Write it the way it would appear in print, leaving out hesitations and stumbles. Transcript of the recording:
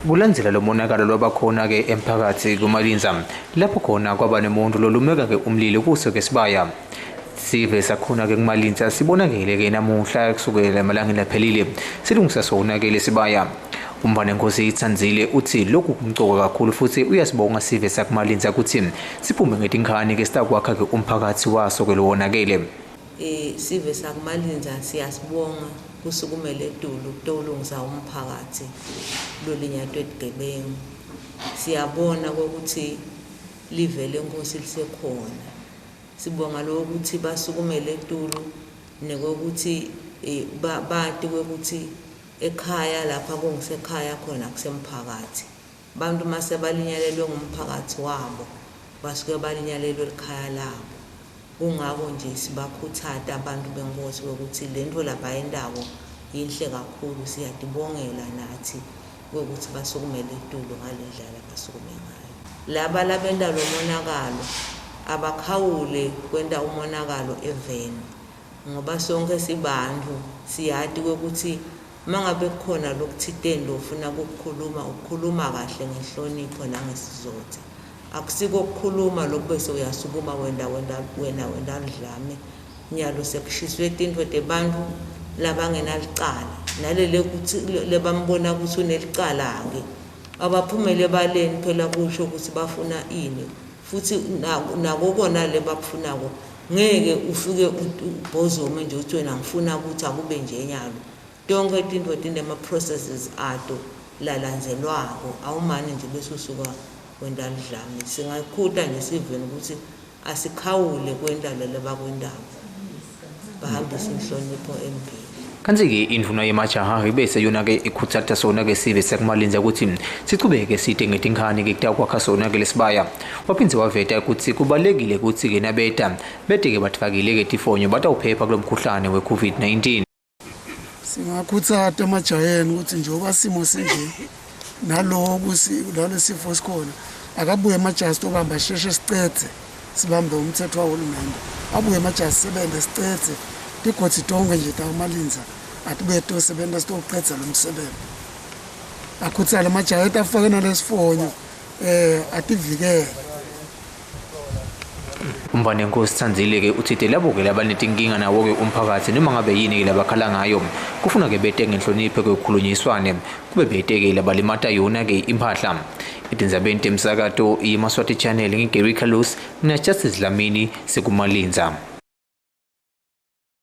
Kulandzela lo monakalo lwabakhona ke emphakathi kuMalinza lapho khona kwaba nemuntu lolumeka ke umlilo kuso ke Sibaya. Sive sakhona ke kuMalinza sibonakele ke namuhla kusukela emalangeni laphelile silungisa sona ke leSibaya. Umbane Nkosi Itsandzile uthi lokhu kumcoka kakhulu futhi uyasibonga sive sakuMalinza ukuthi siphume ngetinkani ke sitakwakha ke umphakathi waso ke lowonakele. Sive sakuMalinza siyasibonga kusukumele eDulu kulungisa umphakathi lolinyatwe eGebengu. Siyabona ukuthi live lenkosi lisekhona. Sibonga lo ukuthi basukumele eDulu nekokuthi bathi ukuthi ekhaya lapha kungisekhaya khona kusemphakathi. Abantu mase balinyalelwe ngumphakathi wabo basuke balinyalelwe ekhaya labo. Kungako nje sibakhuthatha abantu benkosi ukuthi lento lapha endawo yinhle kakhulu siyadibongela nathi ukuthi basukumele eDulu ngalendlela basukume ngayo. Laba labenda lo monakalo abakhawule kwenda umonakalo eveni ngoba sonke sibantu siyadi ukuthi mangabe khona lokuthinteni lofuna ukukhuluma ukukhuluma kahle ngehlonipho nangesizotha. Akusiko ukukhuluma lokubese uyasukuma wena ndlame nyalo sekushiswe izinto tebantu labangenalicala nalele ukuthi lebambona ukuthi unelicala ke abaphumele baleni phela kusho ukuthi bafuna ini futhi nakokona lebakufunako ngeke ufike ubhozome nje uthi wena ngifuna ukuthi akube nje nyalo tonke izinto tinema processes ato lalandzelwako awumane nje bese usuka wendalidlame. Singakhutha nje siveni ukuthi asikhawule kwendalo lebakwendawo bahambise inhlonipho empilo. Kanti ke indvuna yemajaha ibese yona ke ikhuthatha sona ke sive sakuMalinza ukuthi sichubeke side ngetinkani ke kutakwakha sona ke leSibaya. Waphindze waveta ukuthi kubalekile ukuthi ke nabeta bete ke bathakile ke tifonyo batawuphepha kulomkhuhlane weCOVID-19. Singakhuthatha emajaheni ukuthi njengoba simo sinje naloko sifo sikhona akabuye emajaha sitokamba sheshe sicethe sibambe umthetho wahulumende abuye emajaha sisebenze sicethe tigotsi tonke nje takuMalinza atibuye tosebenza sitokuqedza lo msebenzi akhutsala emajaha etafake nalesifonyo ativikele. Umbane Nkosi Itsandzile ke uthi labo ke labanetinkinga nawo ke umphakathi noma ngabe yini ke labakhala ngayo kufuna ke bete ngenhlonipho ke ukukhulunyiswane kube bete ke labalimata yona ke impahla. Itindzabeni temsakato iMaswati Channel ngiGary Khalus na Justice Dlamini sekuMalinza.